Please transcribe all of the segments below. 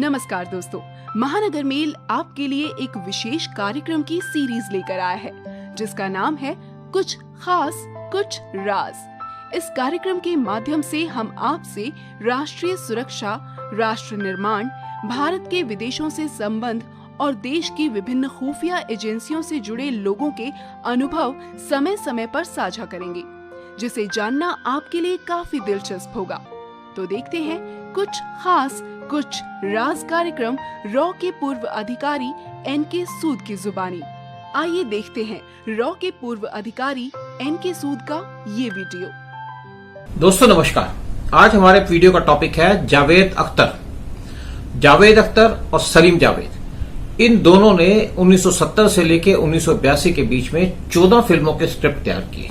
नमस्कार दोस्तों, महानगर मेल आपके लिए एक विशेष कार्यक्रम की सीरीज लेकर आया है जिसका नाम है कुछ खास कुछ राज। इस कार्यक्रम के माध्यम से हम आपसे राष्ट्रीय सुरक्षा, राष्ट्र निर्माण, भारत के विदेशों से संबंध और देश की विभिन्न खुफिया एजेंसियों से जुड़े लोगों के अनुभव समय समय पर साझा करेंगे, जिसे जानना आपके लिए काफी दिलचस्प होगा। तो देखते हैं कुछ खास कुछ राज कार्यक्रम रॉ के पूर्व अधिकारी एन.के. सूद की जुबानी। आइए देखते हैं रॉ के पूर्व अधिकारी एन.के. सूद का ये वीडियो। दोस्तों नमस्कार, आज हमारे वीडियो का टॉपिक है जावेद अख्तर। जावेद अख्तर और सलीम जावेद, इन दोनों ने 1970 से लेकर 1982 के बीच में 14 फिल्मों के स्क्रिप्ट तैयार किए।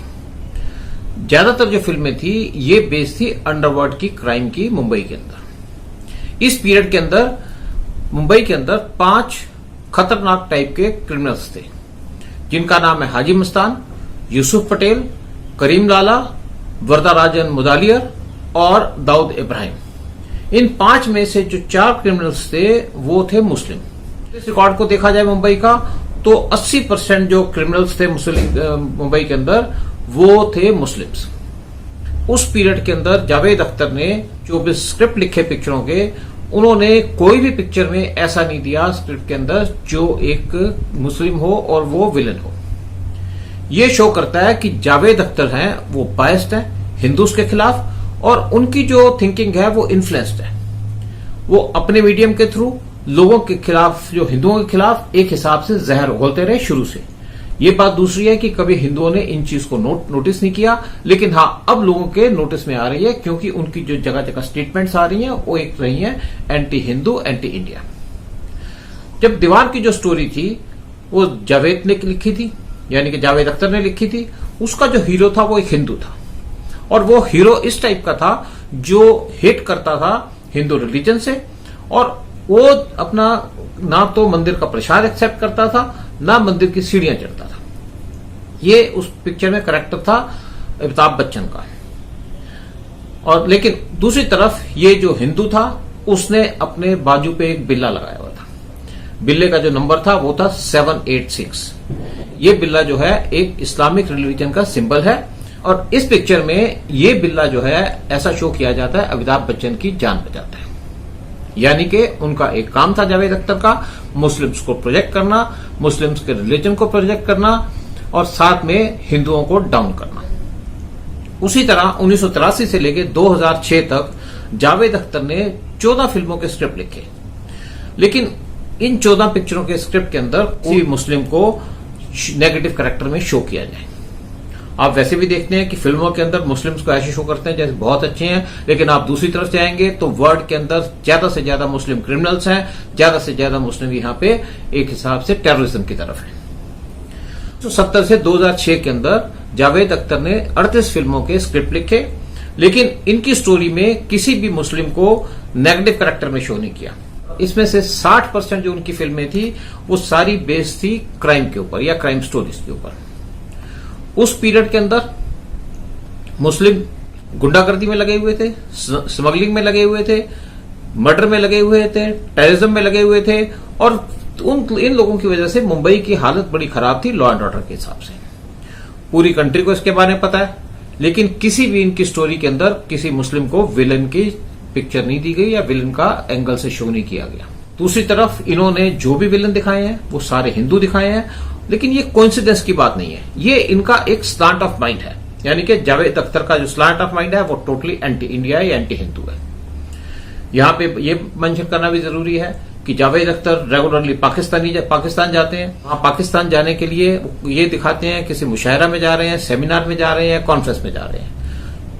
ज्यादातर जो फिल्में थी ये बेस्ड थी अंडरवर्ल्ड की क्राइम की मुंबई के अंदर। इस पीरियड के अंदर मुंबई के अंदर 5 खतरनाक टाइप के क्रिमिनल्स थे जिनका नाम है हाजी मस्तान, यूसुफ पटेल, करीम लाला, वरदाराजन मुदालियर और दाऊद इब्राहिम। इन 5 में से जो 4 क्रिमिनल्स थे वो थे मुस्लिम। इस रिकॉर्ड को देखा जाए मुंबई का तो 80% जो क्रिमिनल्स थे मुंबई के अंदर वो थे मुस्लिम्स। उस पीरियड के अंदर जावेद अख्तर ने जो भी स्क्रिप्ट लिखे पिक्चरों के, उन्होंने कोई भी पिक्चर में ऐसा नहीं दिया स्क्रिप्ट के अंदर जो एक मुस्लिम हो और वो विलन हो। ये शो करता है कि जावेद अख्तर हैं वो बायस्ड हैं हिंदूज के खिलाफ, और उनकी जो थिंकिंग है वो इन्फ्लुएंस्ड है। वो अपने मीडियम के थ्रू लोगों के खिलाफ, जो हिंदुओं के खिलाफ एक हिसाब से जहर उगलते रहे शुरू से। ये बात दूसरी है कि कभी हिंदुओं ने इन चीज को नोटिस नहीं किया, लेकिन हाँ अब लोगों के नोटिस में आ रही है क्योंकि उनकी जो जगह जगह स्टेटमेंट्स आ रही हैं वो एक रही हैं एंटी हिंदू, एंटी इंडिया। जब दीवार की जो स्टोरी थी वो जावेद ने लिखी थी, यानी कि जावेद अख्तर ने लिखी थी। उसका जो हीरो था वो एक हिंदू था, और वो हीरो इस टाइप का था जो हेट करता था हिंदू रिलीजन से, और वो अपना ना तो मंदिर का प्रसाद एक्सेप्ट करता था ना मंदिर की सीढ़ियां चढ़ता था। ये उस पिक्चर में कैरेक्टर था अमिताभ बच्चन का। और लेकिन दूसरी तरफ ये जो हिंदू था उसने अपने बाजू पे एक बिल्ला लगाया हुआ था। बिल्ले का जो नंबर था वो था 786। ये बिल्ला जो है एक इस्लामिक रिलीजन का सिंबल है, और इस पिक्चर में ये बिल्ला जो है ऐसा शो किया जाता है अमिताभ बच्चन की जान बचाता है। यानी कि उनका एक काम था जावेद अख्तर का, मुस्लिम्स को प्रोजेक्ट करना, मुस्लिम्स के रिलीजन को प्रोजेक्ट करना और साथ में हिंदुओं को डाउन करना। उसी तरह 1983 से लेकर 2006 तक जावेद अख्तर ने 14 फिल्मों के स्क्रिप्ट लिखे, लेकिन इन 14 पिक्चरों के स्क्रिप्ट के अंदर कोई मुस्लिम को नेगेटिव कैरेक्टर में शो किया जाए। आप वैसे भी देखते हैं कि फिल्मों के अंदर मुस्लिम्स को ऐसे शो करते हैं जैसे बहुत अच्छे हैं, लेकिन आप दूसरी तरफ जाएंगे तो वर्ल्ड के अंदर ज्यादा से ज्यादा मुस्लिम क्रिमिनल्स हैं, ज्यादा से ज्यादा मुस्लिम यहाँ पे एक हिसाब से टेररिज्म की तरफ है। तो 70 से 2006 के अंदर जावेद अख्तर ने 38 फिल्मों के स्क्रिप्ट लिखे, लेकिन इनकी स्टोरी में किसी भी मुस्लिम को नेगेटिव कैरेक्टर में शो नहीं किया। इसमें से 60% जो उनकी फिल्में थी वो सारी बेस्ड थी क्राइम के ऊपर या क्राइम स्टोरीज के ऊपर। उस पीरियड के अंदर मुस्लिम गुंडागर्दी में लगे हुए थे, स्मगलिंग में लगे हुए थे, मर्डर में लगे हुए थे, टेररिज्म में लगे हुए थे, और इन लोगों की वजह से मुंबई की हालत बड़ी खराब थी लॉ एंड ऑर्डर के हिसाब से। पूरी कंट्री को इसके बारे में पता है, लेकिन किसी भी इनकी स्टोरी के अंदर किसी मुस्लिम को विलन की पिक्चर नहीं दी गई या विलन का एंगल से शो नहीं किया गया। दूसरी तरफ इन्होंने जो भी विलन दिखाए हैं वो सारे हिंदू दिखाए हैं, लेकिन ये कोइंसिडेंस की बात नहीं है, ये इनका एक स्लांट ऑफ माइंड है। यानी कि जावेद अख्तर का जो स्लांट ऑफ माइंड है वो टोटली एंटी इंडिया या एंटी हिंदू है। यहां पे ये मेंशन करना भी जरूरी है कि जावेद अख्तर रेगुलरली पाकिस्तान जाते हैं। वहां पाकिस्तान जाने के लिए ये दिखाते हैं किसी मुशायरा में जा रहे हैं, सेमिनार में जा रहे हैं, कॉन्फ्रेंस में जा रहे हैं।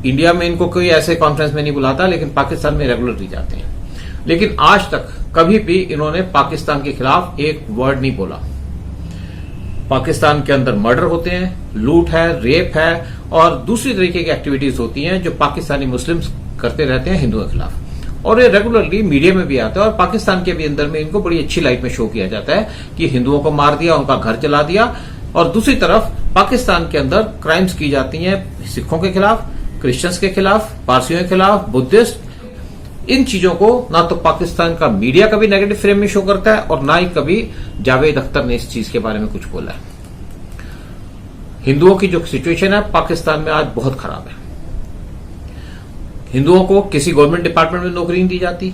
इंडिया में इनको कोई ऐसे कॉन्फ्रेंस में नहीं बुलाता, लेकिन पाकिस्तान में रेगुलरली जाते हैं। लेकिन आज तक कभी भी इन्होंने पाकिस्तान के खिलाफ एक वर्ड नहीं बोला। पाकिस्तान के अंदर मर्डर होते हैं, लूट है, रेप है और दूसरी तरीके की एक्टिविटीज होती हैं जो पाकिस्तानी मुस्लिम्स करते रहते हैं हिंदुओं के खिलाफ, और ये रेगुलरली मीडिया में भी आता है। और पाकिस्तान के भी अंदर में इनको बड़ी अच्छी लाइट में शो किया जाता है कि हिंदुओं को मार दिया, उनका घर जला दिया। और दूसरी तरफ पाकिस्तान के अंदर क्राइम्स की जाती हैं सिखों के खिलाफ, क्रिश्चियंस के खिलाफ, पारसियों के खिलाफ, बुद्धिस्ट, इन चीजों को ना तो पाकिस्तान का मीडिया कभी नेगेटिव फ्रेम में शो करता है और ना ही कभी जावेद अख्तर ने इस चीज के बारे में कुछ बोला है। हिंदुओं की जो सिचुएशन है पाकिस्तान में आज बहुत खराब है। हिंदुओं को किसी गवर्नमेंट डिपार्टमेंट में नौकरी नहीं दी जाती,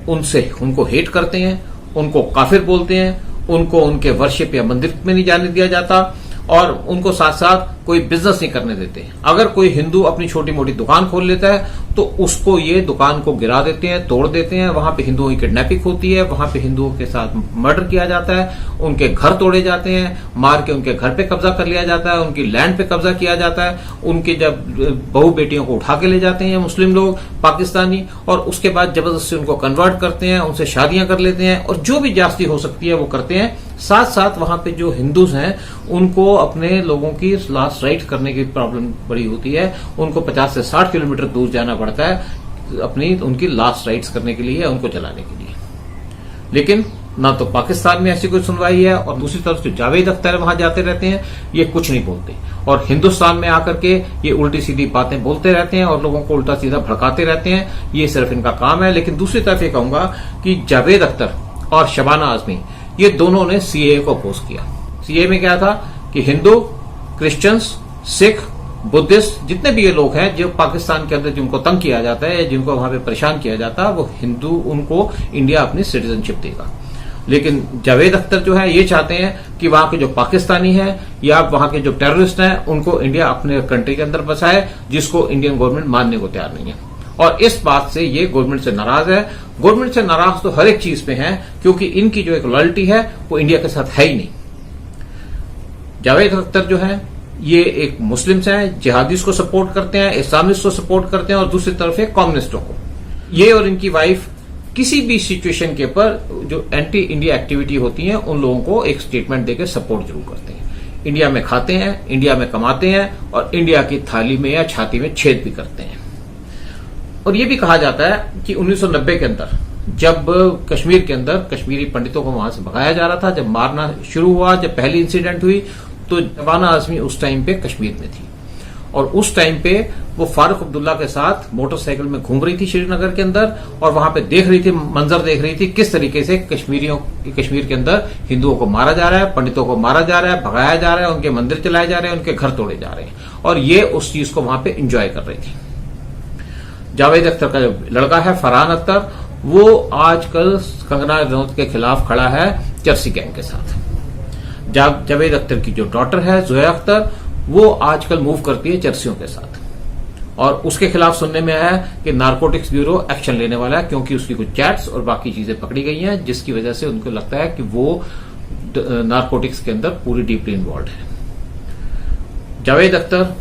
उनको हेट करते हैं, उनको काफिर बोलते हैं, उनको उनके वर्शिप या मंदिर में नहीं जाने दिया जाता और उनको साथ साथ कोई बिजनेस नहीं करने देते। अगर कोई हिंदू अपनी छोटी मोटी दुकान खोल लेता है तो उसको ये दुकान को गिरा देते हैं, तोड़ देते हैं। वहां पे हिंदुओं की किडनैपिंग होती है, वहां पे हिंदुओं के साथ मर्डर किया जाता है, उनके घर तोड़े जाते हैं, मार के उनके घर पे कब्जा कर लिया जाता है, उनकी लैंड पे कब्जा किया जाता है, उनके जब बहू बेटियों को उठा के ले जाते हैं मुस्लिम लोग पाकिस्तानी, और उसके बाद जबरदस्ती उनको कन्वर्ट करते हैं, उनसे शादियां कर लेते हैं और जो भी जास्ती हो सकती है वो करते हैं। साथ साथ वहां पे जो हिंदूज हैं उनको अपने लोगों की लास्ट राइट करने की प्रॉब्लम बड़ी होती है। उनको 50 से 60 किलोमीटर दूर जाना पड़ता है उनकी लास्ट राइट्स करने के लिए, उनको जलाने के लिए। लेकिन ना तो पाकिस्तान में ऐसी कोई सुनवाई है और दूसरी तरफ जो जावेद अख्तर वहां जाते रहते हैं ये कुछ नहीं बोलते और हिंदुस्तान में आकर के ये उल्टी सीधी बातें बोलते रहते हैं और लोगों को उल्टा सीधा भड़काते रहते हैं। ये सिर्फ इनका काम है। लेकिन दूसरी तरफ ये कहूंगा कि जावेद अख्तर और शबाना आजमी ये दोनों ने सीएए को अपोज किया। सीएए में क्या था कि हिंदू, क्रिश्चियंस, सिख, बुद्धिस्ट जितने भी ये लोग हैं जो पाकिस्तान के अंदर जिनको तंग किया जाता है, जिनको वहां पे परेशान किया जाता है, वो हिंदू उनको इंडिया अपनी सिटीजनशिप देगा। लेकिन जावेद अख्तर जो है ये चाहते हैं कि वहां के जो पाकिस्तानी हैं या वहां के जो टेररिस्ट हैं उनको इंडिया अपने कंट्री के अंदर बसाए, जिसको इंडियन गवर्नमेंट मानने को तैयार नहीं है। और इस बात से ये गवर्नमेंट से नाराज है। गवर्नमेंट से नाराज तो हर एक चीज पे है क्योंकि इनकी जो एक लॉयल्टी है वो इंडिया के साथ है ही नहीं। जावेद अख्तर जो है ये एक मुस्लिम्स हैं, जिहादीज को सपोर्ट करते हैं, इस्लामिस्ट को सपोर्ट करते हैं और दूसरी तरफ है कम्युनिस्टों को। ये और इनकी वाइफ किसी भी सिचुएशन के ऊपर जो एंटी इंडिया एक्टिविटी होती है उन लोगों को एक स्टेटमेंट देकर सपोर्ट जरूर करते हैं। इंडिया में खाते हैं, इंडिया में कमाते हैं और इंडिया की थाली में या छाती में छेद भी करते हैं। और ये भी कहा जाता है कि 1990 के अंदर जब कश्मीर के अंदर कश्मीरी पंडितों को वहां से भगाया जा रहा था, जब मारना शुरू हुआ, जब पहली इंसिडेंट हुई, तो शबाना आजमी उस टाइम पे कश्मीर में थी और उस टाइम पे वो फारूक अब्दुल्ला के साथ मोटरसाइकिल में घूम रही थी श्रीनगर के अंदर और वहां पे देख रही थी, मंजर देख रही थी किस तरीके से कश्मीर के अंदर हिंदुओं को मारा जा रहा है, पंडितों को मारा जा रहा है, भगाया जा रहा है, उनके मंदिर चलाए जा रहे हैं, उनके घर तोड़े जा रहे हैं और ये उस चीज को वहां पे एंजॉय कर रही थी। जावेद अख्तर का जो लड़का है फरहान अख्तर, वो आजकल कंगना रनौत के खिलाफ खड़ा है चर्सी गैंग के साथ। जावेद अख्तर की जो डॉटर है जोया अख्तर, वो आजकल मूव करती है चर्सियों के साथ और उसके खिलाफ सुनने में आया है कि नारकोटिक्स ब्यूरो एक्शन लेने वाला है क्योंकि उसकी कुछ चैट्स और बाकी चीजें पकड़ी गई हैं जिसकी वजह से उनको लगता है कि वो नारकोटिक्स के अंदर पूरी डीपली इन्वॉल्व है। जावेद अख्तर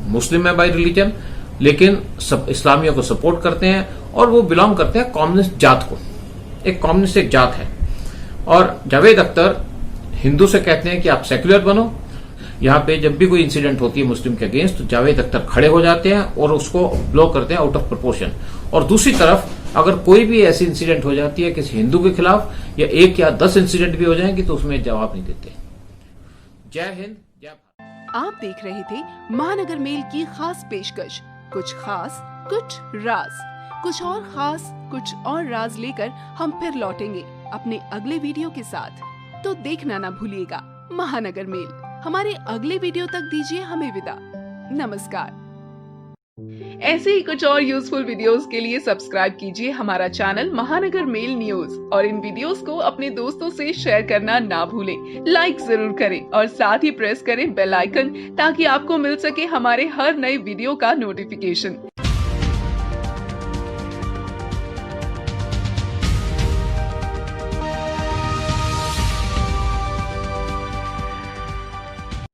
मुस्लिम है बाय रिलीजन, लेकिन सब इस्लामियों को सपोर्ट करते हैं और वो बिलोंग करते हैं कम्युनिस्ट जात को। एक कम्युनिस्ट एक जात है और जावेद अख्तर हिंदू से कहते हैं कि आप सेक्युलर बनो। यहाँ पे जब भी कोई इंसिडेंट होती है मुस्लिम के अगेंस्ट तो जावेद अख्तर खड़े हो जाते हैं और उसको ब्लॉक करते हैं आउट ऑफ प्रोपोर्शन। और दूसरी तरफ अगर कोई भी ऐसी इंसिडेंट हो जाती है किसी हिंदू के खिलाफ या 1 या 10 इंसिडेंट भी हो जाएंगे तो उसमें जवाब नहीं देते। जय हिंद, जय भारत। आप देख रहे थे महानगर मेल की खास पेशकश, कुछ खास कुछ राज। कुछ और खास कुछ और राज लेकर हम फिर लौटेंगे अपने अगले वीडियो के साथ, तो देखना ना भूलिएगा महानगर मेल। हमारे अगले वीडियो तक दीजिए हमें विदा। नमस्कार। ऐसे ही कुछ और यूजफुल वीडियोस के लिए सब्सक्राइब कीजिए हमारा चैनल महानगर मेल न्यूज और इन वीडियोस को अपने दोस्तों से शेयर करना ना भूलें। लाइक जरूर करें और साथ ही प्रेस करें बेल आइकन ताकि आपको मिल सके हमारे हर नए वीडियो का नोटिफिकेशन।